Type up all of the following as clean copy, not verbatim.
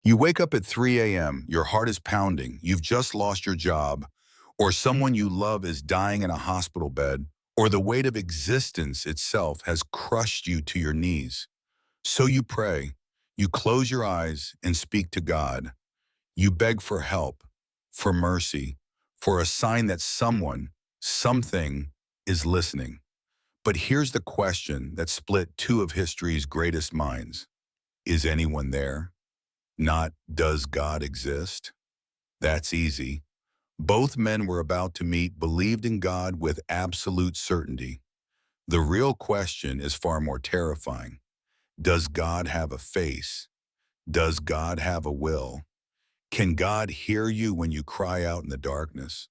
You wake up at 3 a.m., your heart is pounding, you've just lost your job, or someone you love is dying in a hospital bed, or the weight of existence itself has crushed you to your knees. So you pray, you close your eyes and speak to God. You beg for help, for mercy, for a sign that someone, something is listening. But here's the question that split two of history's greatest minds. Is anyone there? Not, does God exist? That's easy. Both men were about to meet believed in God with absolute certainty. The real question is far more terrifying. Does God have a face? Does God have a will? Can God hear you when you cry out in the darkness?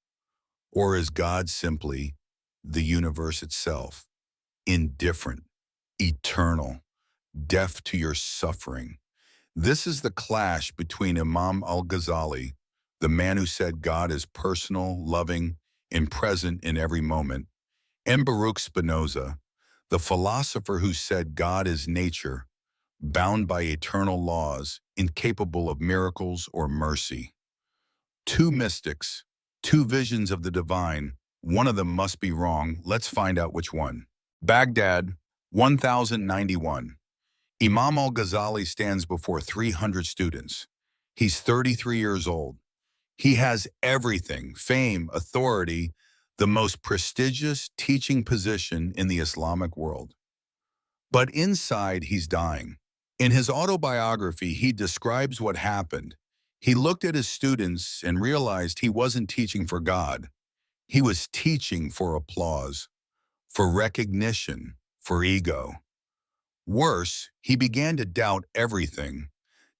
Or is God simply the universe itself, indifferent, eternal, deaf to your suffering? This is the clash between Imam Al-Ghazali, the man who said God is personal, loving, and present in every moment, and Baruch Spinoza, the philosopher who said God is nature, bound by eternal laws, incapable of miracles or mercy. Two mystics, two visions of the divine, one of them must be wrong. Let's find out which one. Baghdad, 1091. Imam al-Ghazali stands before 300 students. He's 33 years old. He has everything, fame, authority, the most prestigious teaching position in the Islamic world. But inside, he's dying. In his autobiography, he describes what happened. He looked at his students and realized he wasn't teaching for God. He was teaching for applause, for recognition, for ego. Worse, he began to doubt everything,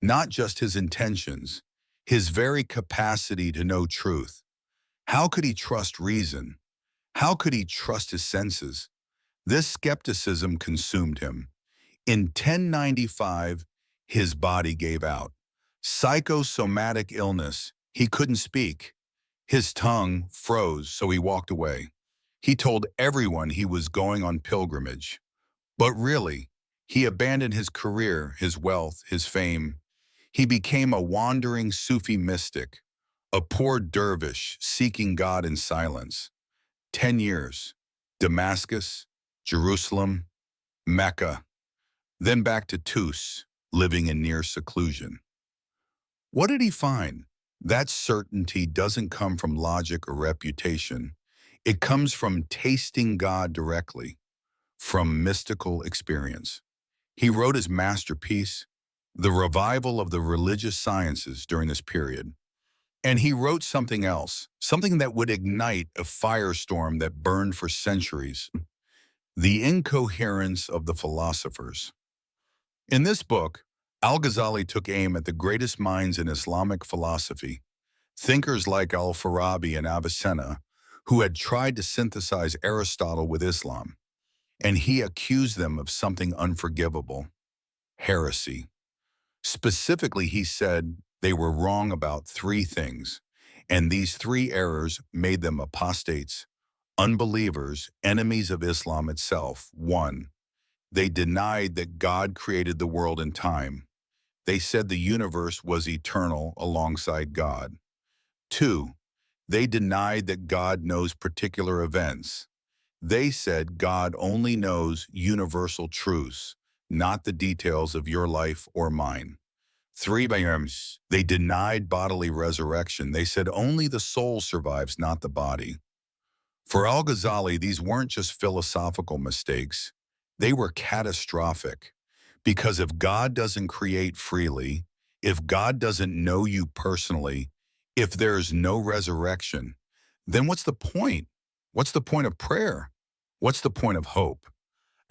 not just his intentions, his very capacity to know truth. How could he trust reason? How could he trust his senses? This skepticism consumed him. In 1095, his body gave out. Psychosomatic illness, he couldn't speak. His tongue froze, so he walked away. He told everyone he was going on pilgrimage. But really, he abandoned his career, his wealth, his fame. He became a wandering Sufi mystic, a poor dervish seeking God in silence. 10 years, Damascus, Jerusalem, Mecca, then back to Tus, living in near seclusion. What did he find? That certainty doesn't come from logic or reputation. It comes from tasting God directly, from mystical experience. He wrote his masterpiece, The Revival of the Religious Sciences, during this period. And he wrote something else, something that would ignite a firestorm that burned for centuries, The Incoherence of the Philosophers. In this book, Al-Ghazali took aim at the greatest minds in Islamic philosophy, thinkers like Al-Farabi and Avicenna, who had tried to synthesize Aristotle with Islam, and he accused them of something unforgivable, heresy. Specifically, he said they were wrong about three things, and these three errors made them apostates, unbelievers, enemies of Islam itself. 1. They denied that God created the world and time. They said the universe was eternal alongside God. 2. They denied that God knows particular events. They said God only knows universal truths, not the details of your life or mine. 3. They denied bodily resurrection. They said only the soul survives, not the body. For Al-Ghazali, these weren't just philosophical mistakes. They were catastrophic. Because if God doesn't create freely, if God doesn't know you personally, if there's no resurrection, then what's the point? What's the point of prayer? What's the point of hope?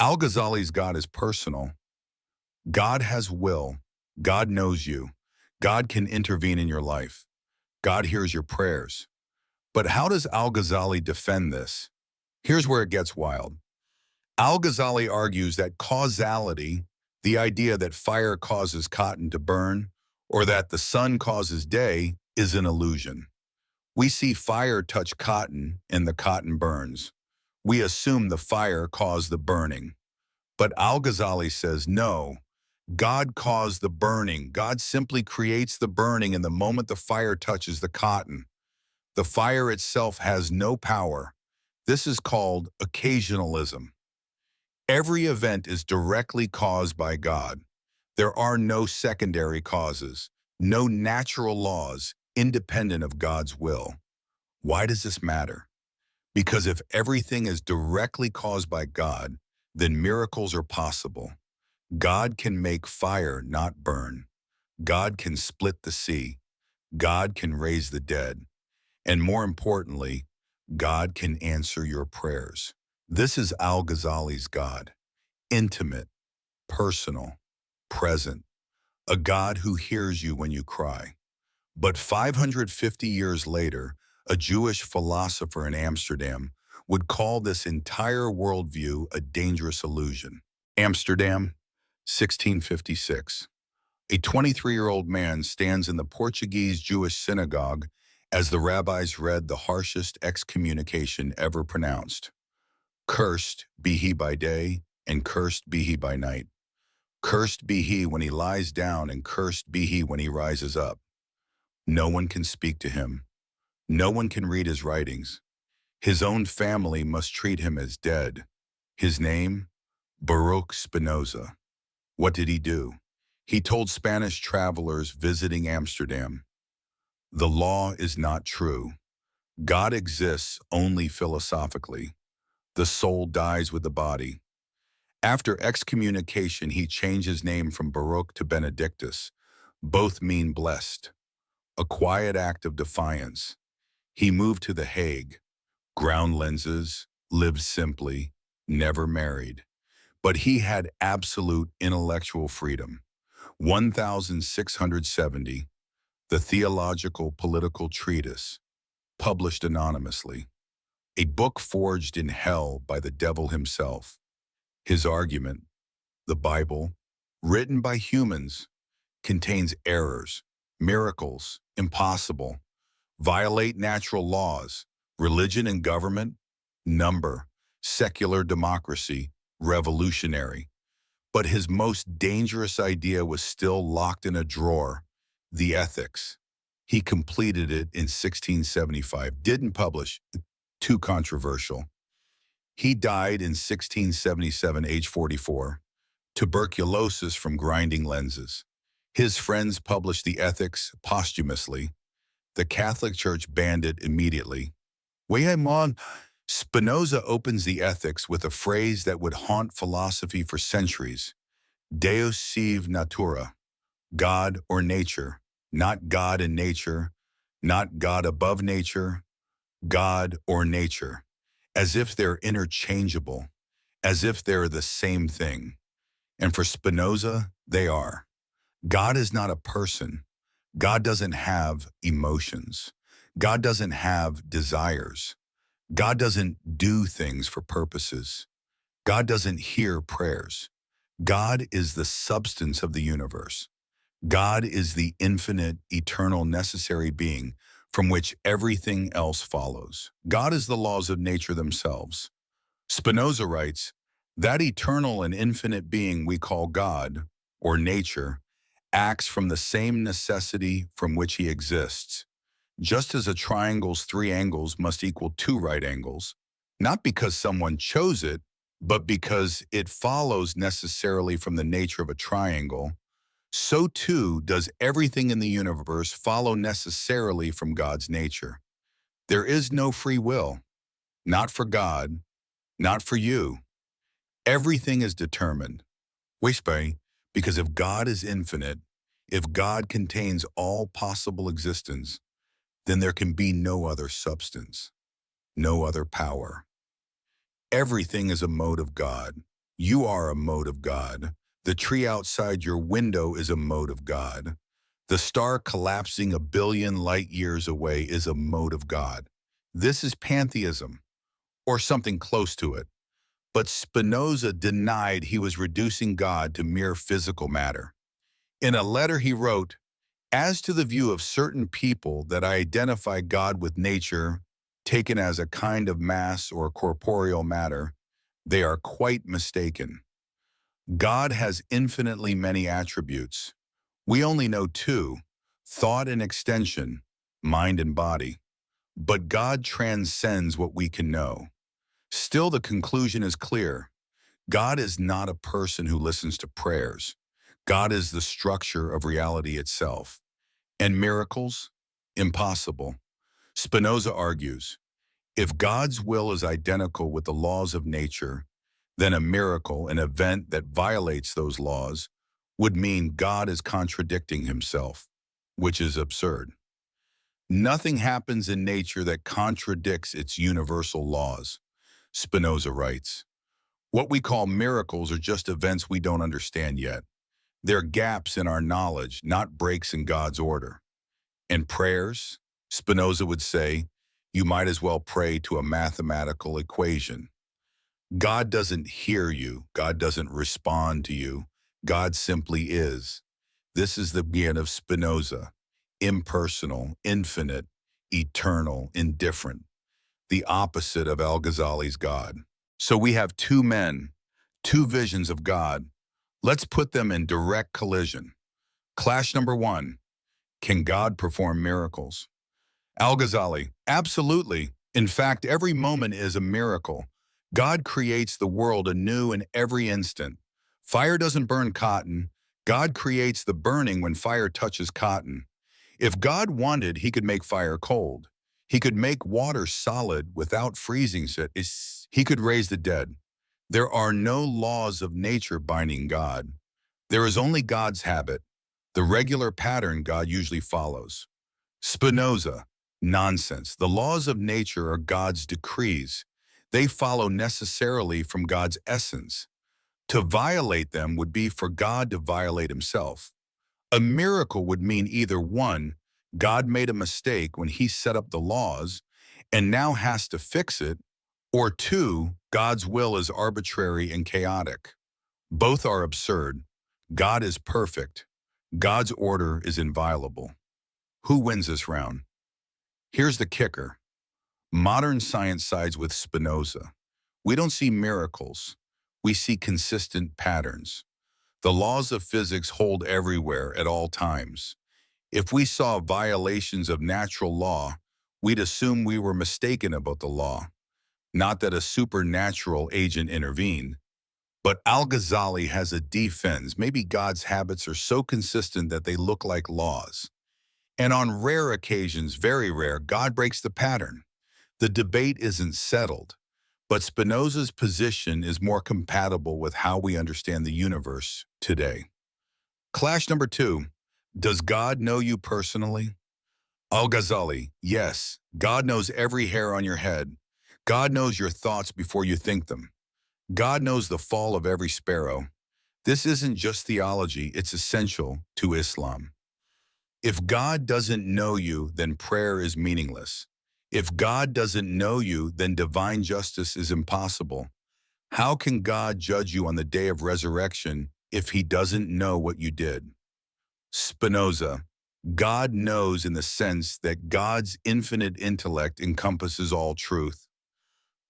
Al-Ghazali's God is personal. God has will. God knows you. God can intervene in your life. God hears your prayers. But how does Al-Ghazali defend this? Here's where it gets wild. Al-Ghazali argues that causality, the idea that fire causes cotton to burn, or that the sun causes day, is an illusion. We see fire touch cotton and the cotton burns. We assume the fire caused the burning. But Al-Ghazali says no, God caused the burning. God simply creates the burning in the moment the fire touches the cotton. The fire itself has no power. This is called occasionalism. Every event is directly caused by God. There are no secondary causes, no natural laws independent of God's will. Why does this matter? Because if everything is directly caused by God, then miracles are possible. God can make fire not burn. God can split the sea. God can raise the dead. And more importantly, God can answer your prayers. This is Al-Ghazali's God, intimate, personal, present, a God who hears you when you cry. But 550 years later, a Jewish philosopher in Amsterdam would call this entire worldview a dangerous illusion. Amsterdam, 1656. A 23-year-old man stands in the Portuguese Jewish synagogue as the rabbis read the harshest excommunication ever pronounced. Cursed be he by day, and cursed be he by night. Cursed be he when he lies down, and cursed be he when he rises up. No one can speak to him. No one can read his writings. His own family must treat him as dead. His name? Baruch Spinoza. What did he do? He told Spanish travelers visiting Amsterdam, "The law is not true. God exists only philosophically. The soul dies with the body." After excommunication, he changed his name from Baruch to Benedictus. Both mean blessed. A quiet act of defiance. He moved to The Hague, ground lenses, lived simply, never married. But he had absolute intellectual freedom. 1670, the Theological Political Treatise, published anonymously. A book forged in hell by the devil himself. His argument, the Bible, written by humans, contains errors, miracles, impossible, violate natural laws, religion and government, number, secular democracy, revolutionary. But his most dangerous idea was still locked in a drawer, the ethics. He completed it in 1675, didn't publish, too controversial. He died in 1677, age 44, tuberculosis from grinding lenses. His friends published the ethics posthumously. The Catholic Church banned it immediately. Spinoza opens the ethics with a phrase that would haunt philosophy for centuries. Deus sive Natura, God or nature, not God and nature, not God above nature, God or nature, as if they're interchangeable, as if they're the same thing. And for Spinoza, they are. God is not a person. God doesn't have emotions. God doesn't have desires. God doesn't do things for purposes. God doesn't hear prayers. God is the substance of the universe. God is the infinite, eternal, necessary being from which everything else follows. God is the laws of nature themselves. Spinoza writes, that eternal and infinite being we call God, or nature, acts from the same necessity from which he exists. Just as a triangle's three angles must equal two right angles, not because someone chose it, but because it follows necessarily from the nature of a triangle, so too does everything in the universe follow necessarily from God's nature. There is no free will, not for God, not for you. Everything is determined. Because if God is infinite, if God contains all possible existence, then there can be no other substance, no other power. Everything is a mode of God. You are a mode of God. The tree outside your window is a mode of God. The star collapsing a billion light years away is a mode of God. This is pantheism, or something close to it. But Spinoza denied he was reducing God to mere physical matter. In a letter he wrote, "As to the view of certain people that I identify God with nature, taken as a kind of mass or corporeal matter, they are quite mistaken. God has infinitely many attributes. We only know two, thought and extension, mind and body. But God transcends what we can know. Still, the conclusion is clear. God is not a person who listens to prayers. God is the structure of reality itself. And miracles? Impossible. Spinoza argues, if God's will is identical with the laws of nature, then a miracle, an event that violates those laws, would mean God is contradicting himself, which is absurd. Nothing happens in nature that contradicts its universal laws, Spinoza writes. What we call miracles are just events we don't understand yet. They're gaps in our knowledge, not breaks in God's order. And prayers, Spinoza would say, you might as well pray to a mathematical equation. God doesn't hear you. God doesn't respond to you. God simply is. This is the being of Spinoza, impersonal, infinite, eternal, indifferent, the opposite of Al-Ghazali's God. So we have two men, two visions of God. Let's put them in direct collision. Clash number one, can God perform miracles? Al-Ghazali, absolutely. In fact, every moment is a miracle. God creates the world anew in every instant. Fire doesn't burn cotton. God creates the burning when fire touches cotton. If God wanted, he could make fire cold. He could make water solid without freezing it. He could raise the dead. There are no laws of nature binding God. There is only God's habit, the regular pattern God usually follows. Spinoza, nonsense. The laws of nature are God's decrees. They follow necessarily from God's essence. To violate them would be for God to violate himself. A miracle would mean either one, God made a mistake when he set up the laws and now has to fix it, or two, God's will is arbitrary and chaotic. Both are absurd. God is perfect. God's order is inviolable. Who wins this round? Here's the kicker. Modern science sides with Spinoza. We don't see miracles. We see consistent patterns. The laws of physics hold everywhere at all times. If we saw violations of natural law, we'd assume we were mistaken about the law, not that a supernatural agent intervened. But Al-Ghazali has a defense. Maybe God's habits are so consistent that they look like laws. And on rare occasions, very rare, God breaks the pattern. The debate isn't settled, but Spinoza's position is more compatible with how we understand the universe today. Clash number two, does God know you personally? Al-Ghazali, yes, God knows every hair on your head. God knows your thoughts before you think them. God knows the fall of every sparrow. This isn't just theology, it's essential to Islam. If God doesn't know you, then prayer is meaningless. If God doesn't know you, then divine justice is impossible. How can God judge you on the day of resurrection if he doesn't know what you did? Spinoza, God knows in the sense that God's infinite intellect encompasses all truth.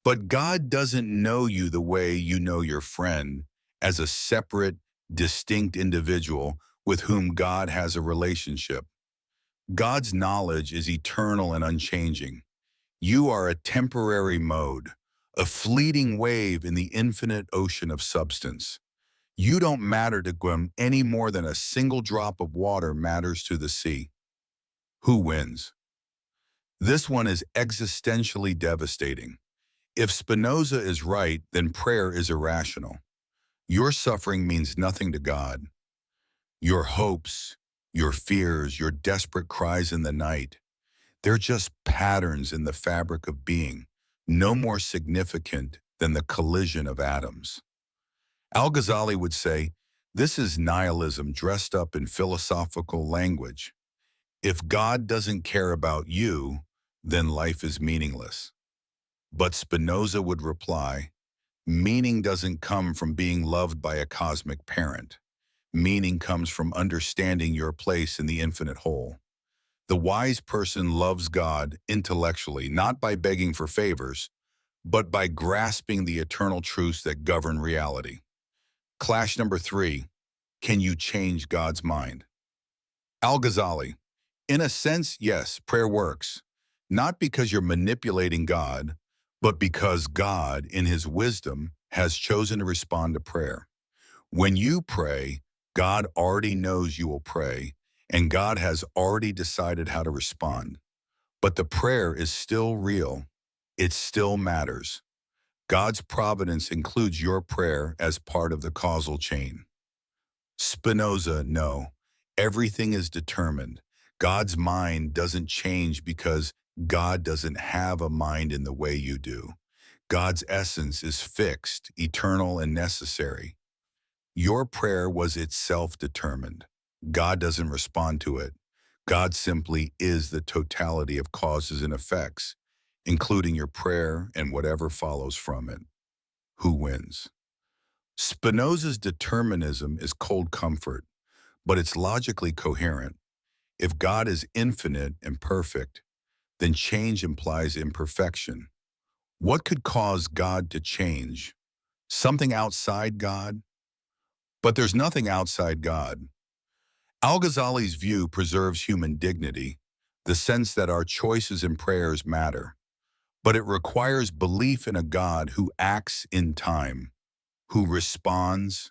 But God doesn't know you the way you know your friend, as a separate, distinct individual with whom God has a relationship. God's knowledge is eternal and unchanging. You are a temporary mode, a fleeting wave in the infinite ocean of substance. You don't matter to Him any more than a single drop of water matters to the sea. Who wins? This one is existentially devastating. If Spinoza is right, then prayer is irrational. Your suffering means nothing to God. Your hopes, your fears, your desperate cries in the night, they're just patterns in the fabric of being, no more significant than the collision of atoms. Al-Ghazali would say, this is nihilism dressed up in philosophical language. If God doesn't care about you, then life is meaningless. But Spinoza would reply, meaning doesn't come from being loved by a cosmic parent. Meaning comes from understanding your place in the infinite whole. The wise person loves God intellectually, not by begging for favors, but by grasping the eternal truths that govern reality. Clash number 3. Can you change God's mind? Al-Ghazali. In a sense, yes, prayer works. Not because you're manipulating God, but because God, in his wisdom, has chosen to respond to prayer. When you pray, God already knows you will pray, and God has already decided how to respond. But the prayer is still real. It still matters. God's providence includes your prayer as part of the causal chain. Spinoza, no. Everything is determined. God's mind doesn't change because God doesn't have a mind in the way you do. God's essence is fixed, eternal, and necessary. Your prayer was itself determined. God doesn't respond to it. God simply is the totality of causes and effects, including your prayer and whatever follows from it. Who wins? Spinoza's determinism is cold comfort, but it's logically coherent. If God is infinite and perfect, then change implies imperfection. What could cause God to change? Something outside God? But there's nothing outside God. Al-Ghazali's view preserves human dignity, the sense that our choices and prayers matter, but it requires belief in a God who acts in time, who responds,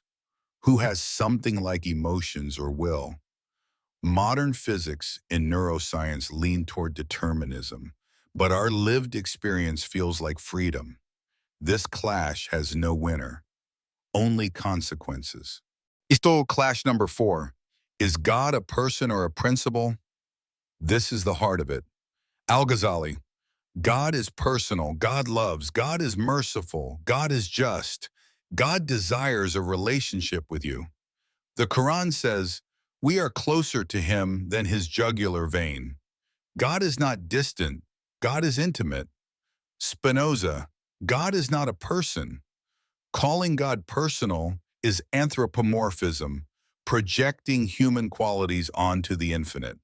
who has something like emotions or will. Modern physics and neuroscience lean toward determinism, but our lived experience feels like freedom. This clash has no winner, only consequences. Isto clash number 4. Is God a person or a principle? This is the heart of it. Al-Ghazali. God is personal. God loves. God is merciful. God is just. God desires a relationship with you. The Quran says, we are closer to him than his jugular vein. God is not distant. God is intimate. Spinoza. God is not a person. Calling God personal is anthropomorphism, projecting human qualities onto the infinite.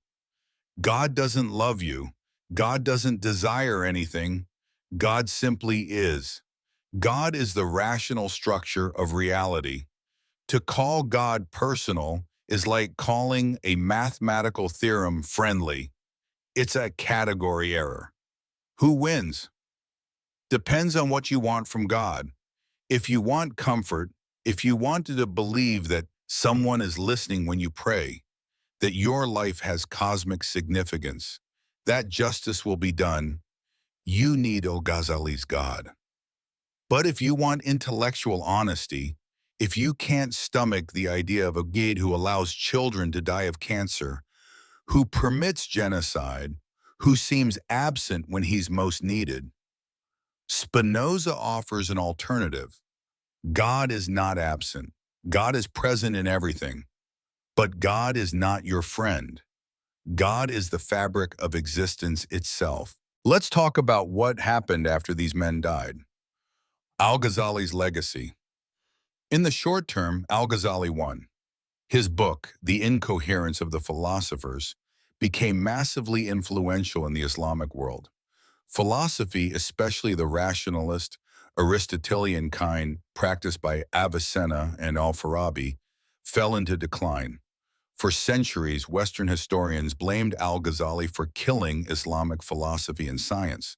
God doesn't love you. God doesn't desire anything. God simply is. God is the rational structure of reality. To call God personal is like calling a mathematical theorem friendly. It's a category error. Who wins? Depends on what you want from God. If you want comfort, if you wanted to believe that someone is listening when you pray, that your life has cosmic significance, that justice will be done, you need Al-Ghazali's God. But if you want intellectual honesty, if you can't stomach the idea of a God who allows children to die of cancer, who permits genocide, who seems absent when he's most needed, Spinoza offers an alternative. God is not absent. God is present in everything. But God is not your friend. God is the fabric of existence itself. Let's talk about what happened after these men died. Al-Ghazali's legacy. In the short term, Al-Ghazali won. His book, The Incoherence of the Philosophers, became massively influential in the Islamic world. Philosophy, especially the rationalist, Aristotelian kind practiced by Avicenna and Al-Farabi, fell into decline. For centuries, Western historians blamed Al-Ghazali for killing Islamic philosophy and science.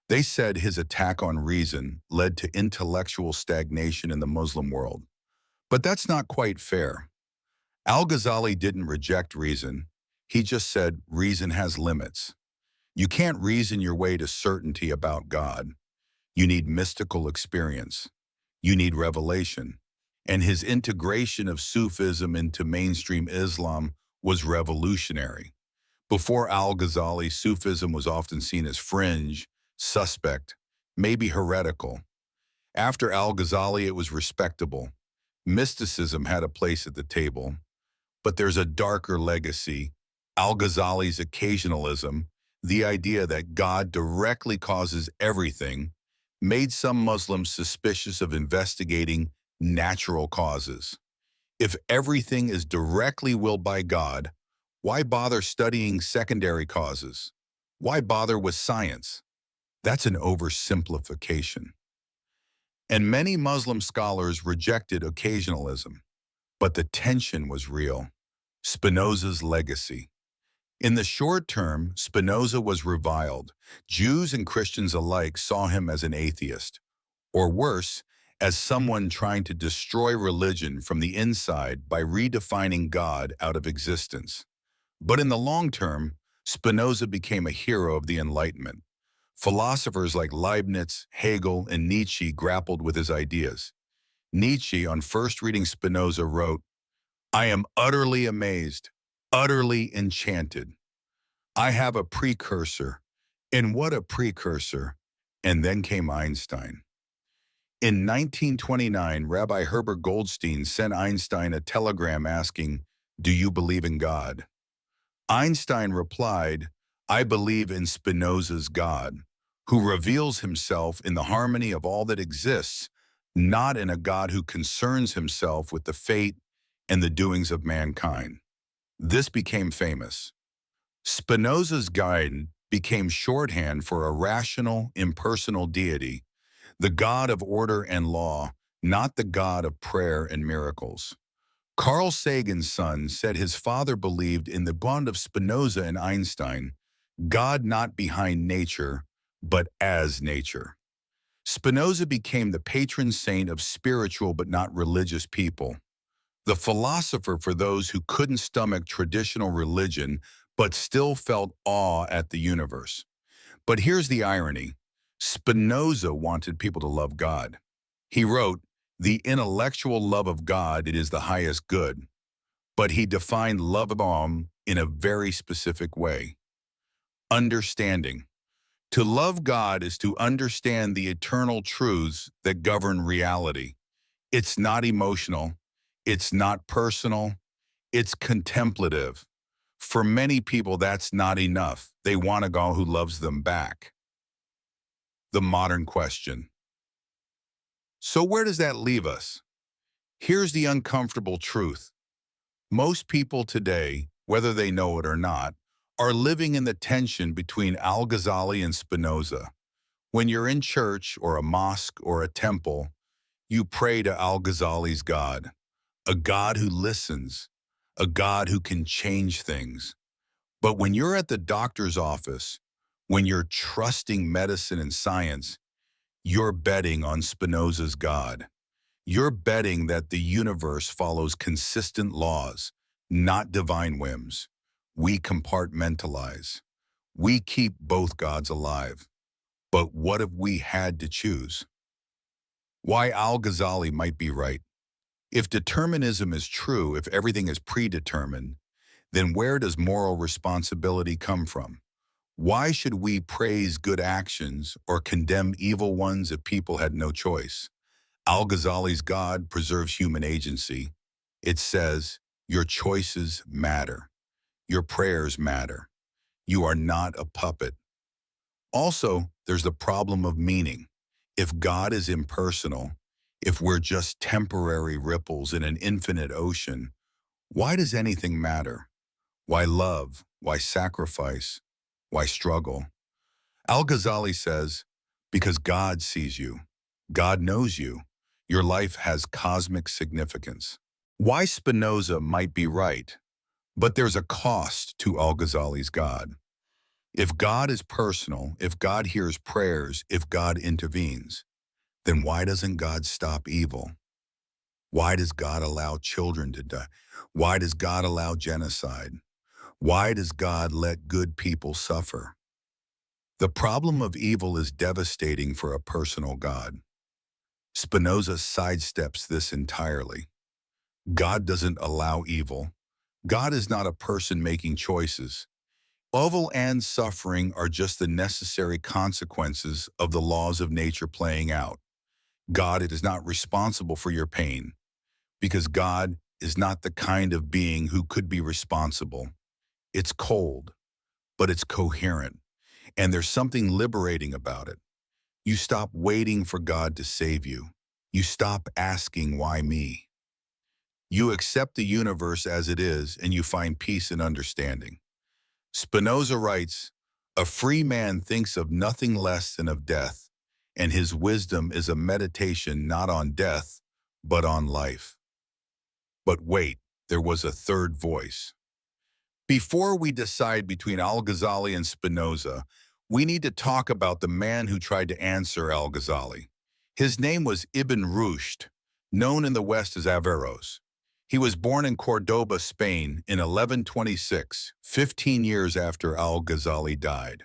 They said his attack on reason led to intellectual stagnation in the Muslim world. But that's not quite fair. Al-Ghazali didn't reject reason. He just said reason has limits. You can't reason your way to certainty about God. You need mystical experience. You need revelation. And his integration of Sufism into mainstream Islam was revolutionary. Before Al-Ghazali, Sufism was often seen as fringe, suspect, maybe heretical. After Al-Ghazali, it was respectable. Mysticism had a place at the table. But there's a darker legacy. Al-Ghazali's occasionalism, the idea that God directly causes everything, made some Muslims suspicious of investigating natural causes. If everything is directly willed by God, why bother studying secondary causes? Why bother with science? That's an oversimplification. And many Muslim scholars rejected occasionalism. But the tension was real. Spinoza's legacy. In the short term, Spinoza was reviled. Jews and Christians alike saw him as an atheist, or worse, as someone trying to destroy religion from the inside by redefining God out of existence. But in the long term, Spinoza became a hero of the Enlightenment. Philosophers like Leibniz, Hegel, and Nietzsche grappled with his ideas. Nietzsche, on first reading Spinoza, wrote, "I am utterly amazed, utterly enchanted. I have a precursor. And what a precursor." And then came Einstein. In 1929, Rabbi Herbert Goldstein sent Einstein a telegram asking, "Do you believe in God?" Einstein replied, "I believe in Spinoza's God, who reveals himself in the harmony of all that exists, not in a God who concerns himself with the fate and the doings of mankind." This became famous. Spinoza's God became shorthand for a rational, impersonal deity, the God of order and law, not the God of prayer and miracles. Carl Sagan's son said his father believed in the bond of Spinoza and Einstein, God not behind nature, but as nature. Spinoza became the patron saint of spiritual but not religious people, the philosopher for those who couldn't stomach traditional religion but still felt awe at the universe. But here's the irony. Spinoza wanted people to love God. He wrote, "The intellectual love of God, it is the highest good." But he defined love in a very specific way. Understanding. To love God is to understand the eternal truths that govern reality. It's not emotional. It's not personal. It's contemplative. For many people, that's not enough. They want a God who loves them back. The modern question. So where does that leave us? Here's the uncomfortable truth. Most people today, whether they know it or not, are living in the tension between Al-Ghazali and Spinoza. When you're in church or a mosque or a temple, you pray to Al-Ghazali's God, a God who listens, a God who can change things. But when you're at the doctor's office, when you're trusting medicine and science, you're betting on Spinoza's God. You're betting that the universe follows consistent laws, not divine whims. We compartmentalize. We keep both gods alive. But what if we had to choose? Why Al-Ghazali might be right. If determinism is true, if everything is predetermined, then where does moral responsibility come from? Why should we praise good actions or condemn evil ones if people had no choice? Al-Ghazali's God preserves human agency. It says, your choices matter. Your prayers matter. You are not a puppet. Also, there's the problem of meaning. If God is impersonal, if we're just temporary ripples in an infinite ocean, why does anything matter? Why love? Why sacrifice? Why struggle? Al-Ghazali says, because God sees you. God knows you. Your life has cosmic significance. Why Spinoza might be right, but there's a cost to Al-Ghazali's God. If God is personal, if God hears prayers, if God intervenes, then why doesn't God stop evil? Why does God allow children to die? Why does God allow genocide? Why does God let good people suffer? The problem of evil is devastating for a personal God. Spinoza sidesteps this entirely. God doesn't allow evil. God is not a person making choices. Evil and suffering are just the necessary consequences of the laws of nature playing out. God is not responsible for your pain, because God is not the kind of being who could be responsible. It's cold, but it's coherent, and there's something liberating about it. You stop waiting for God to save you. You stop asking, why me? You accept the universe as it is, and you find peace and understanding. Spinoza writes, a free man thinks of nothing less than of death, and his wisdom is a meditation not on death, but on life. But wait, there was a third voice. Before we decide between Al-Ghazali and Spinoza, we need to talk about the man who tried to answer Al-Ghazali. His name was Ibn Rushd, known in the West as Averroes. He was born in Cordoba, Spain in 1126, 15 years after Al-Ghazali died.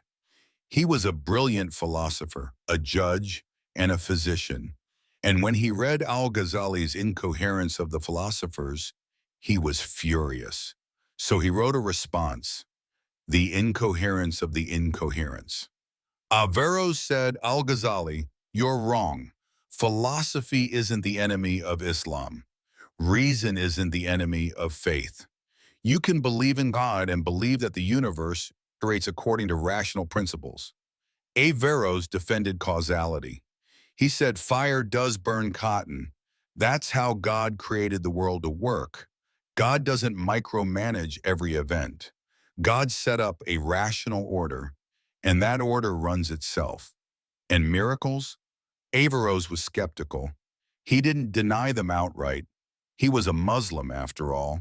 He was a brilliant philosopher, a judge, and a physician. And when he read Al-Ghazali's Incoherence of the Philosophers, he was furious. So he wrote a response, The Incoherence of the Incoherence. Averroes said, Al-Ghazali, you're wrong. Philosophy isn't the enemy of Islam. Reason isn't the enemy of faith. You can believe in God and believe that the universe operates according to rational principles. Averroes defended causality. He said fire does burn cotton. That's how God created the world to work. God doesn't micromanage every event. God set up a rational order, and that order runs itself. And miracles? Averroes was skeptical. He didn't deny them outright. He was a Muslim, after all.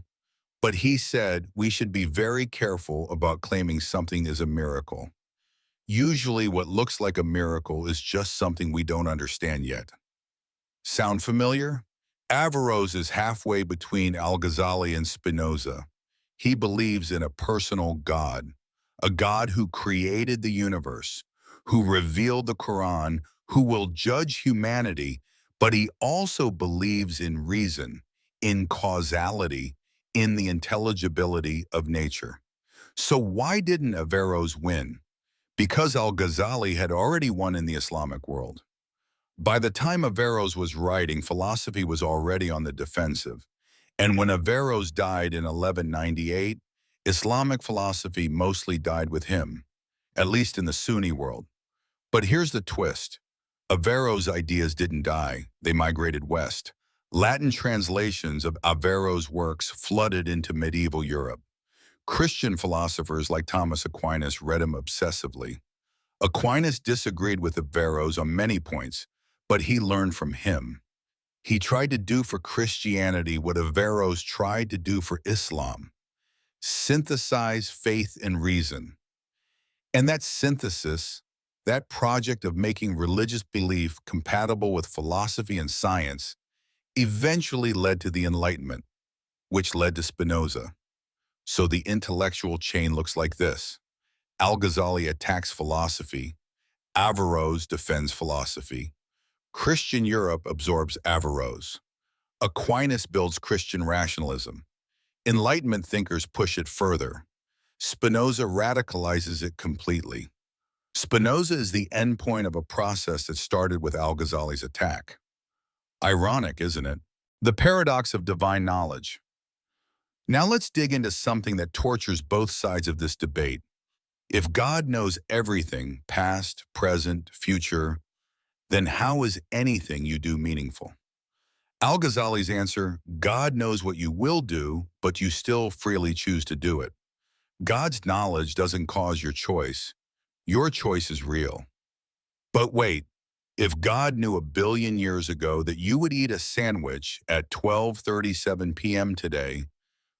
But he said we should be very careful about claiming something is a miracle. Usually what looks like a miracle is just something we don't understand yet. Sound familiar? Averroes is halfway between Al-Ghazali and Spinoza. He believes in a personal God, a God who created the universe, who revealed the Quran, who will judge humanity, but he also believes in reason, in causality, in the intelligibility of nature. So why didn't Averroes win? Because Al-Ghazali had already won in the Islamic world. By the time Averroes was writing, philosophy was already on the defensive. And when Averroes died in 1198, Islamic philosophy mostly died with him, at least in the Sunni world. But here's the twist. Averroes' ideas didn't die, they migrated west. Latin translations of Averroes' works flooded into medieval Europe. Christian philosophers like Thomas Aquinas read him obsessively. Aquinas disagreed with Averroes on many points, but he learned from him. He tried to do for Christianity what Averroes tried to do for Islam, synthesize faith and reason. And that synthesis, that project of making religious belief compatible with philosophy and science, eventually led to the Enlightenment, which led to Spinoza. So the intellectual chain looks like this. Al-Ghazali attacks philosophy. Averroes defends philosophy. Christian Europe absorbs Averroes. Aquinas builds Christian rationalism. Enlightenment thinkers push it further. Spinoza radicalizes it completely. Spinoza is the endpoint of a process that started with Al-Ghazali's attack. Ironic, isn't it? The paradox of divine knowledge. Now let's dig into something that tortures both sides of this debate. If God knows everything, past, present, future, then how is anything you do meaningful? Al-Ghazali's answer, God knows what you will do, but you still freely choose to do it. God's knowledge doesn't cause your choice. Your choice is real. But wait, if God knew 1 billion years ago that you would eat a sandwich at 12:37 p.m. today,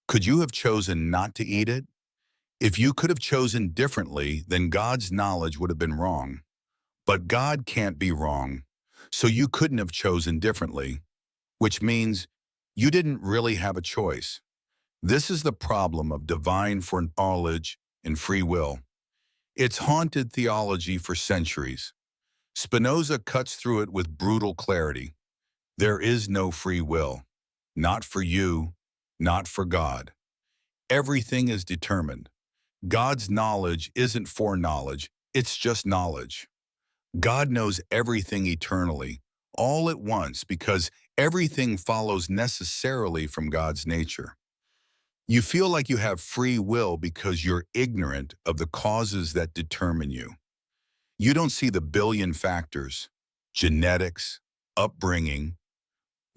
could you have chosen not to eat it? If you could have chosen differently, then God's knowledge would have been wrong. But God can't be wrong, so you couldn't have chosen differently, which means you didn't really have a choice. This is the problem of divine foreknowledge and free will. It's haunted theology for centuries. Spinoza cuts through it with brutal clarity. There is no free will. Not for you, not for God. Everything is determined. God's knowledge isn't foreknowledge, it's just knowledge. God knows everything eternally, all at once, because everything follows necessarily from God's nature. You feel like you have free will because you're ignorant of the causes that determine you. You don't see the billion factors, genetics, upbringing,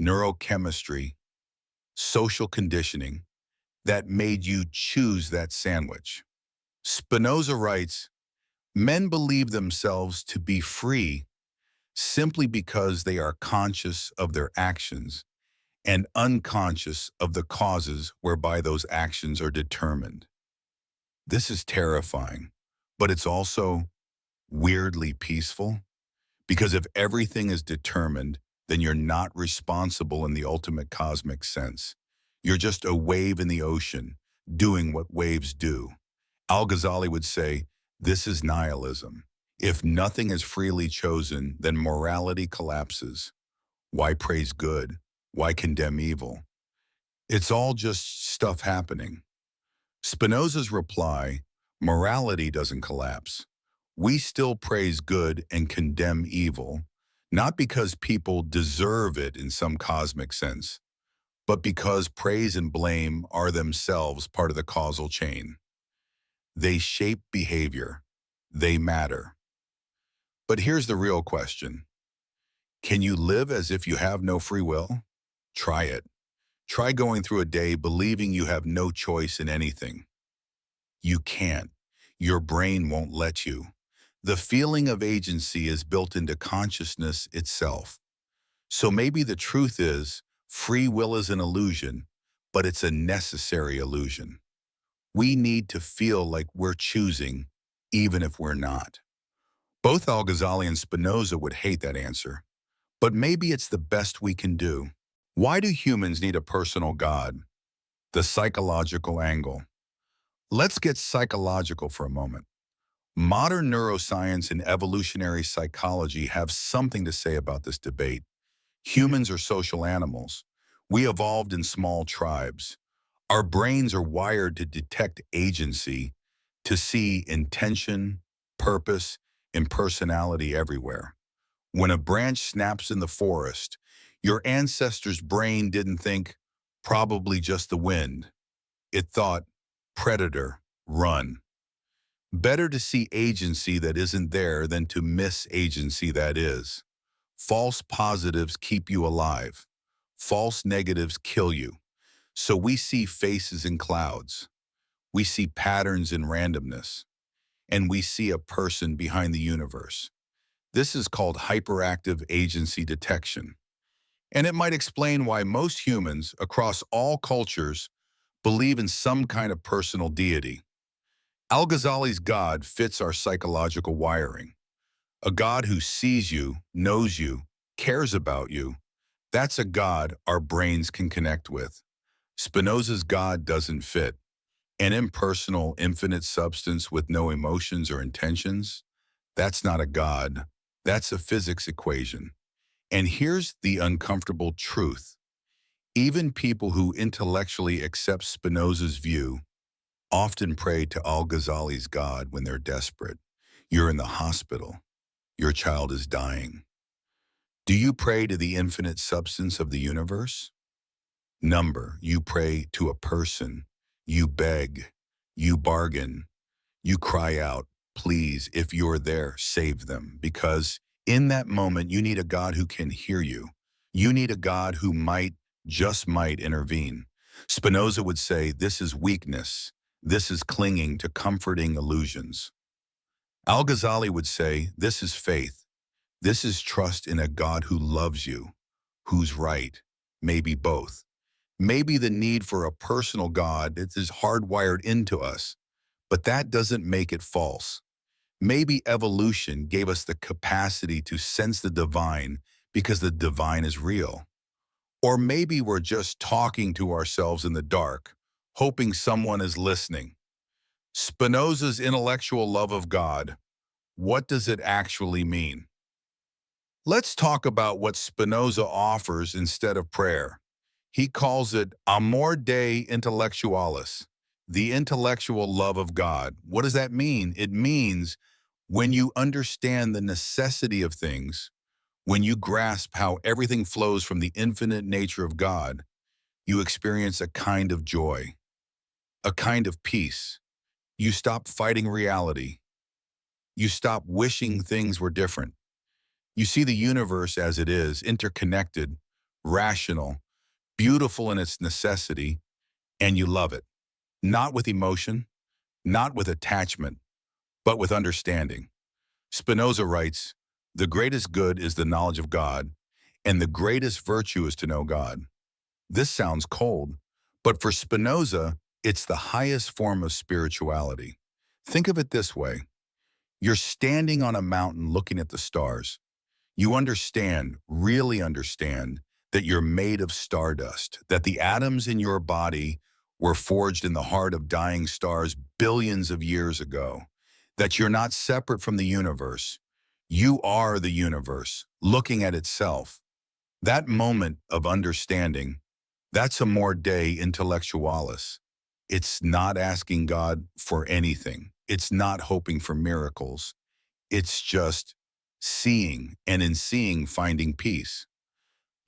neurochemistry, social conditioning, that made you choose that sandwich. Spinoza writes, men believe themselves to be free simply because they are conscious of their actions and unconscious of the causes whereby those actions are determined. This is terrifying, but it's also weirdly peaceful, because if everything is determined, then you're not responsible in the ultimate cosmic sense. You're just a wave in the ocean, doing what waves do. Al-Ghazali would say, this is nihilism. If nothing is freely chosen, then morality collapses. Why praise good? Why condemn evil? It's all just stuff happening. Spinoza's reply, morality doesn't collapse. We still praise good and condemn evil, not because people deserve it in some cosmic sense, but because praise and blame are themselves part of the causal chain. They shape behavior. They matter. But here's the real question. Can you live as if you have no free will? Try it. Try going through a day believing you have no choice in anything. You can't. Your brain won't let you. The feeling of agency is built into consciousness itself. So maybe the truth is, free will is an illusion, but it's a necessary illusion. We need to feel like we're choosing, even if we're not. Both Al-Ghazali and Spinoza would hate that answer, but maybe it's the best we can do. Why do humans need a personal God? The psychological angle. Let's get psychological for a moment. Modern neuroscience and evolutionary psychology have something to say about this debate. Humans are social animals. We evolved in small tribes. Our brains are wired to detect agency, to see intention, purpose, and personality everywhere. When a branch snaps in the forest, your ancestors' brain didn't think, probably just the wind. It thought, predator, run. Better to see agency that isn't there than to miss agency that is. False positives keep you alive. False negatives kill you. So we see faces in clouds. We see patterns in randomness. And we see a person behind the universe. This is called hyperactive agency detection. And it might explain why most humans across all cultures believe in some kind of personal deity. Al-Ghazali's God fits our psychological wiring. A God who sees you, knows you, cares about you. That's a God our brains can connect with. Spinoza's God doesn't fit. An impersonal, infinite substance with no emotions or intentions? That's not a God. That's a physics equation. And here's the uncomfortable truth. Even people who intellectually accept Spinoza's view often pray to Al-Ghazali's God when they're desperate. You're in the hospital. Your child is dying. Do you pray to the infinite substance of the universe? Number, you pray to a person. You beg. You bargain. You cry out, please, if you're there, save them. Because in that moment, you need a God who can hear you. You need a God who might, just might intervene. Spinoza would say, this is weakness. This is clinging to comforting illusions. Al-Ghazali would say, this is faith. This is trust in a God who loves you, who's right, maybe both. Maybe the need for a personal God is hardwired into us, but that doesn't make it false. Maybe evolution gave us the capacity to sense the divine because the divine is real. Or maybe we're just talking to ourselves in the dark, hoping someone is listening. Spinoza's intellectual love of God, what does it actually mean? Let's talk about what Spinoza offers instead of prayer. He calls it amor Dei intellectualis, the intellectual love of God. What does that mean? It means when you understand the necessity of things, when you grasp how everything flows from the infinite nature of God, you experience a kind of joy, a kind of peace. You stop fighting reality. You stop wishing things were different. You see the universe as it is, interconnected, rational, beautiful in its necessity, and you love it. Not with emotion, not with attachment, but with understanding. Spinoza writes, the greatest good is the knowledge of God, and the greatest virtue is to know God. This sounds cold, but for Spinoza, it's the highest form of spirituality. Think of it this way. You're standing on a mountain looking at the stars. You understand, really understand, that you're made of stardust, that the atoms in your body were forged in the heart of dying stars billions of years ago, that you're not separate from the universe. You are the universe, looking at itself. That moment of understanding, that's amor Dei intellectualis. It's not asking God for anything. It's not hoping for miracles. It's just seeing, and in seeing, finding peace.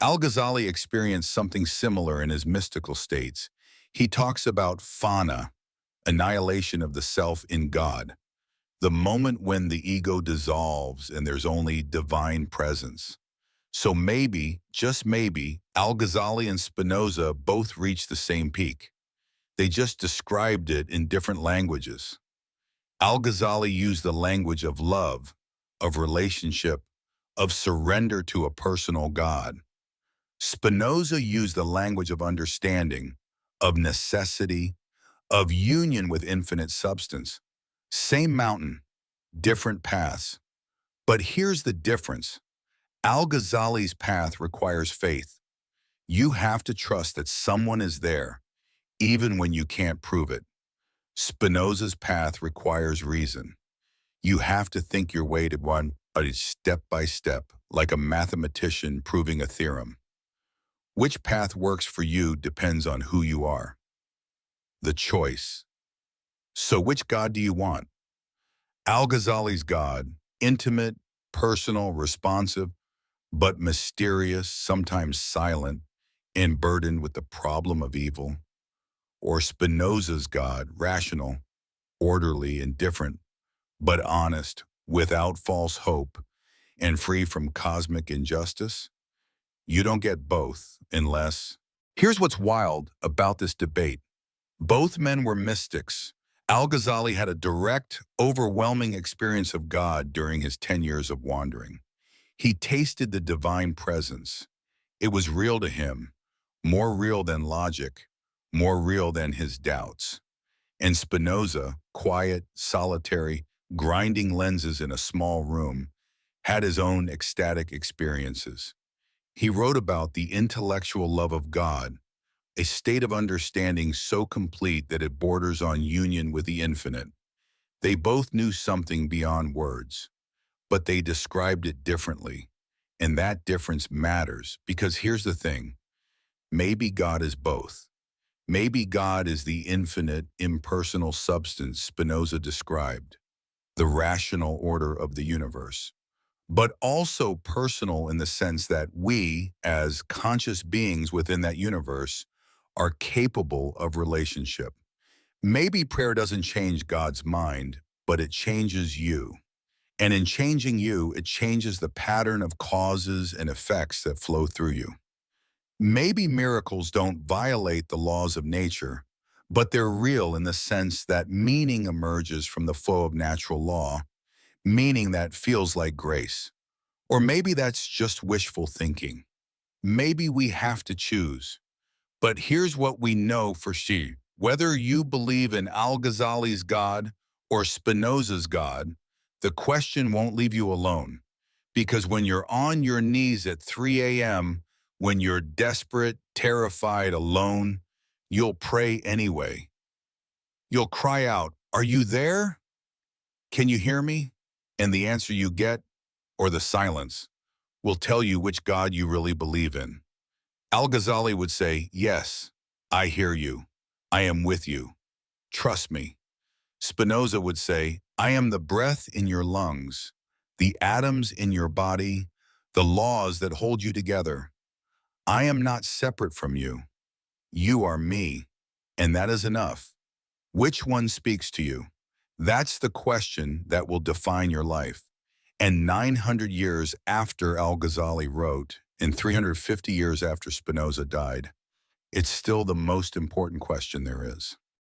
Al-Ghazali experienced something similar in his mystical states. He talks about fana, annihilation of the self in God, the moment when the ego dissolves and there's only divine presence. So maybe, just maybe, Al-Ghazali and Spinoza both reached the same peak. They just described it in different languages. Al-Ghazali used the language of love, of relationship, of surrender to a personal God. Spinoza used the language of understanding, of necessity, of union with infinite substance. Same mountain, different paths. But here's the difference. Al-Ghazali's path requires faith. You have to trust that someone is there, even when you can't prove it. Spinoza's path requires reason. You have to think your way to one step by step, like a mathematician proving a theorem. Which path works for you depends on who you are. The choice. So which God do you want? Al-Ghazali's God, intimate, personal, responsive, but mysterious, sometimes silent, and burdened with the problem of evil? Or Spinoza's God, rational, orderly, indifferent, but honest, without false hope, and free from cosmic injustice? You don't get both unless... Here's what's wild about this debate. Both men were mystics. Al-Ghazali had a direct, overwhelming experience of God during his 10 years of wandering. He tasted the divine presence. It was real to him, more real than logic, more real than his doubts. And Spinoza, quiet, solitary, grinding lenses in a small room, had his own ecstatic experiences. He wrote about the intellectual love of God, a state of understanding so complete that it borders on union with the infinite. They both knew something beyond words, but they described it differently. And that difference matters because here's the thing. Maybe God is both. Maybe God is the infinite, impersonal substance Spinoza described, the rational order of the universe, but also personal in the sense that we, as conscious beings within that universe, are capable of relationship. Maybe prayer doesn't change God's mind, but it changes you. And in changing you, it changes the pattern of causes and effects that flow through you. Maybe miracles don't violate the laws of nature, but they're real in the sense that meaning emerges from the flow of natural law, meaning that feels like grace. Or maybe that's just wishful thinking. Maybe we have to choose. But here's what we know for sure. Whether you believe in Al-Ghazali's God or Spinoza's God, the question won't leave you alone. Because when you're on your knees at 3 a.m., when you're desperate, terrified, alone, you'll pray anyway. You'll cry out, "Are you there? Can you hear me?" And the answer you get, or the silence, will tell you which God you really believe in. Al-Ghazali would say, "Yes, I hear you. I am with you. Trust me." Spinoza would say, "I am the breath in your lungs, the atoms in your body, the laws that hold you together. I am not separate from you. You are me, and that is enough." Which one speaks to you? That's the question that will define your life. And 900 years after Al-Ghazali wrote, and 350 years after Spinoza died, it's still the most important question there is.